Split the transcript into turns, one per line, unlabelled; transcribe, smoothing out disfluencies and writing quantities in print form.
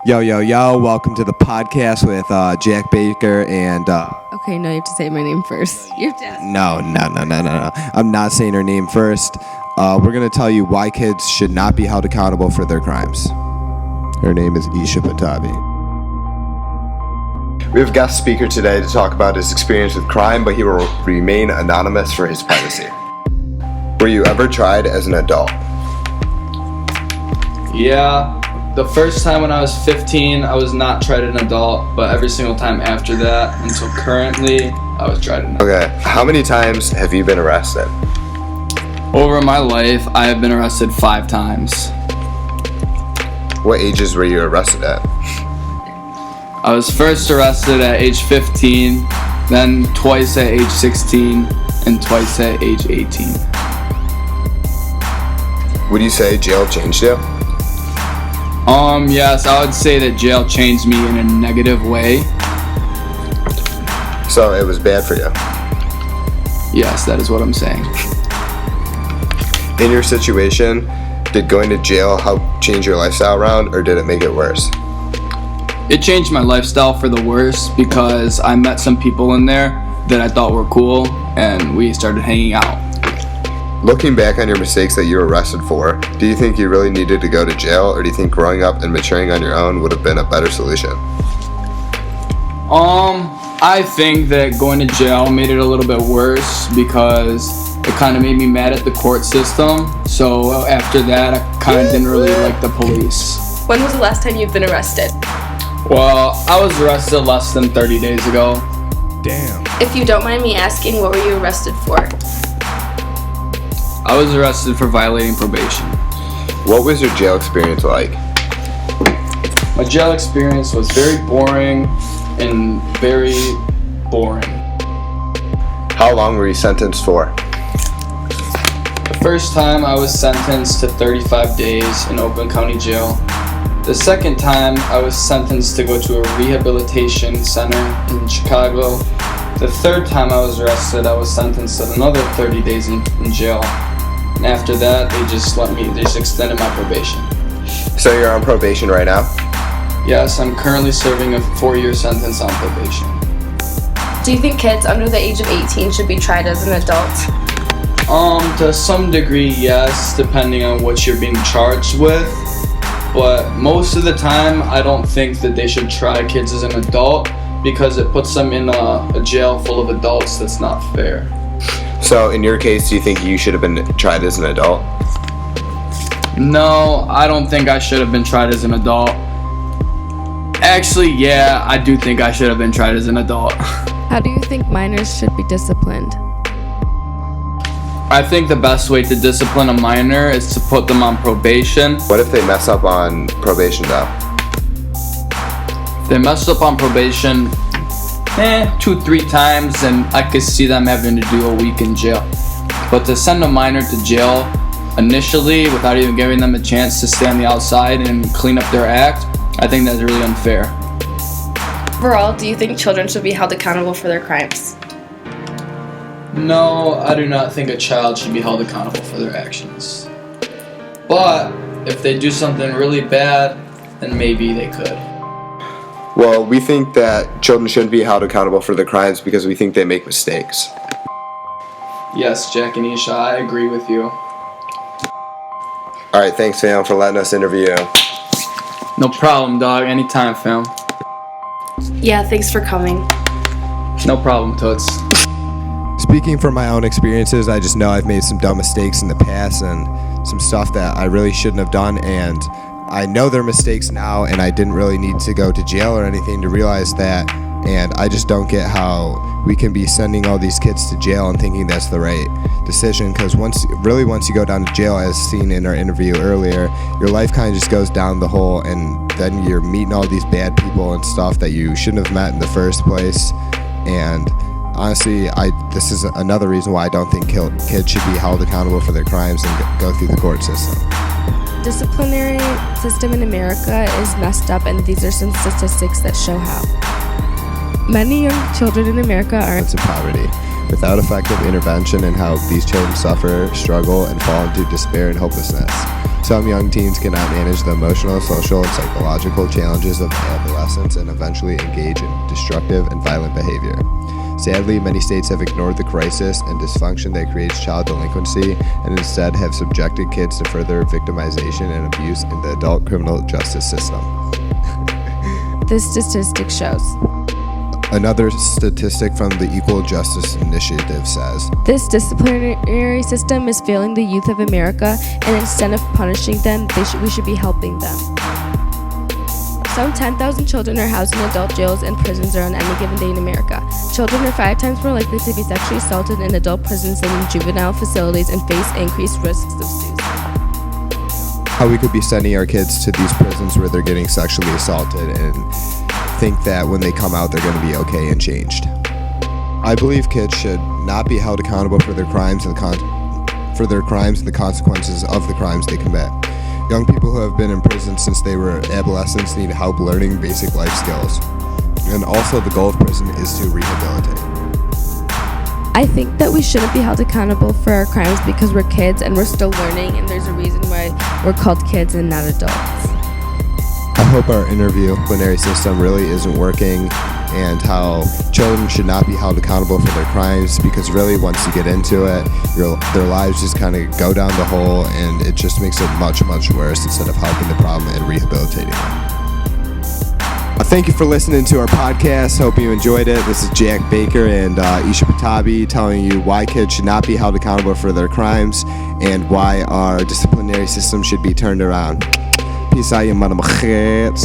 Yo, yo, yo, welcome to the podcast with Jack Baker and...
Okay, no, you have to say my name first. You have to ask.
No. I'm not saying her name first. We're going to tell you why kids should not be held accountable for their crimes. Her name is Isha Patabi. We have a guest speaker today to talk about his experience with crime, but he will remain anonymous for his privacy. Were you ever tried as an adult?
Yeah, the first time when I was 15, I was not tried as an adult, but every single time after that, until currently, I was tried as an adult.
Okay, how many times have you been arrested?
Over my life, I have been arrested 5 times.
What ages were you arrested at?
I was first arrested at age 15, then twice at age 16, and twice at age 18.
Would you say jail changed you?
Yes, I would say that jail changed me in a negative way.
So it was bad for you?
Yes, that is what I'm saying.
In your situation, did going to jail help change your lifestyle around, or did it make it worse?
It changed my lifestyle for the worse because I met some people in there that I thought were cool, and we started hanging out.
Looking back on your mistakes that you were arrested for, do you think you really needed to go to jail, or do you think growing up and maturing on your own would have been a better solution?
I think that going to jail made it a little bit worse because it kind of made me mad at the court system. So after that, I kind of didn't really like the police.
When was the last time you've been arrested?
Well, I was arrested less than 30 days ago.
Damn.
If you don't mind me asking, what were you arrested for?
I was arrested for violating probation.
What was your jail experience like?
My jail experience was very boring and very boring.
How long were you sentenced for?
The first time I was sentenced to 35 days in Oakland County Jail. The second time I was sentenced to go to a rehabilitation center in Chicago. The third time I was arrested, I was sentenced to another 30 days in jail. And after that, they just extended my probation.
So you're on probation right now?
Yes, I'm currently serving a 4-year sentence on probation.
Do you think kids under the age of 18 should be tried as an adult?
To some degree, yes, depending on what you're being charged with. But most of the time, I don't think that they should try kids as an adult because it puts them in a jail full of adults that's not fair.
So in your case, do you think you should have been tried as an adult?
No, I don't think I should have been tried as an adult. Actually, yeah, I do think I should have been tried as an adult.
How do you think minors should be disciplined?
I think the best way to discipline a minor is to put them on probation.
What if they mess up on probation though?
If they mess up on probation 2-3 times, and I could see them having to do a week in jail. But to send a minor to jail initially without even giving them a chance to stay on the outside and clean up their act, I think that's really unfair.
Overall, do you think children should be held accountable for their crimes?
No, I do not think a child should be held accountable for their actions. But if they do something really bad, then maybe they could.
Well, we think that children shouldn't be held accountable for their crimes because we think they make mistakes.
Yes, Jack and Isha, I agree with you.
All right, thanks, fam, for letting us interview you.
No problem, dog. Anytime, fam.
Yeah, thanks for coming.
No problem, Toots.
Speaking from my own experiences, I just know I've made some dumb mistakes in the past and some stuff that I really shouldn't have done, and I know they're mistakes now, and I didn't really need to go to jail or anything to realize that, and I just don't get how we can be sending all these kids to jail and thinking that's the right decision, because once you go down to jail, as seen in our interview earlier, your life kind of just goes down the hole, and then you're meeting all these bad people and stuff that you shouldn't have met in the first place. And honestly, this is another reason why I don't think kids should be held accountable for their crimes and go through the court system.
Disciplinary system in America is messed up, and these are some statistics that show how. Many young children in America are
in poverty. Without effective intervention in how these children suffer, struggle, and fall into despair and hopelessness. Some young teens cannot manage the emotional, social, and psychological challenges of adolescence and eventually engage in destructive and violent behavior. Sadly, many states have ignored the crisis and dysfunction that creates child delinquency and instead have subjected kids to further victimization and abuse in the adult criminal justice system.
This statistic shows.
Another statistic from the Equal Justice Initiative says,
This disciplinary system is failing the youth of America, and instead of punishing them, we should be helping them. Some 10,000 children are housed in adult jails and prisons on any given day in America. Children are 5 times more likely to be sexually assaulted in adult prisons than in juvenile facilities and face increased risks of suicide.
how we could be sending our kids to these prisons where they're getting sexually assaulted and think that when they come out they're going to be okay and changed. I believe kids should not be held accountable for their crimes and the consequences of the crimes they commit. Young people who have been in prison since they were adolescents need help learning basic life skills. And also the goal of prison is to rehabilitate.
I think that we shouldn't be held accountable for our crimes because we're kids and we're still learning, and there's a reason why we're called kids and not adults.
I hope our interview disciplinary system really isn't working, and how children should not be held accountable for their crimes, because really once you get into it, their lives just kind of go down the hole, and it just makes it much, much worse instead of helping the problem and rehabilitating them. Thank you for listening to our podcast. Hope you enjoyed it. This is Jack Baker and Isha Patabi telling you why kids should not be held accountable for their crimes and why our disciplinary system should be turned around. Peace out, you motherfuckers.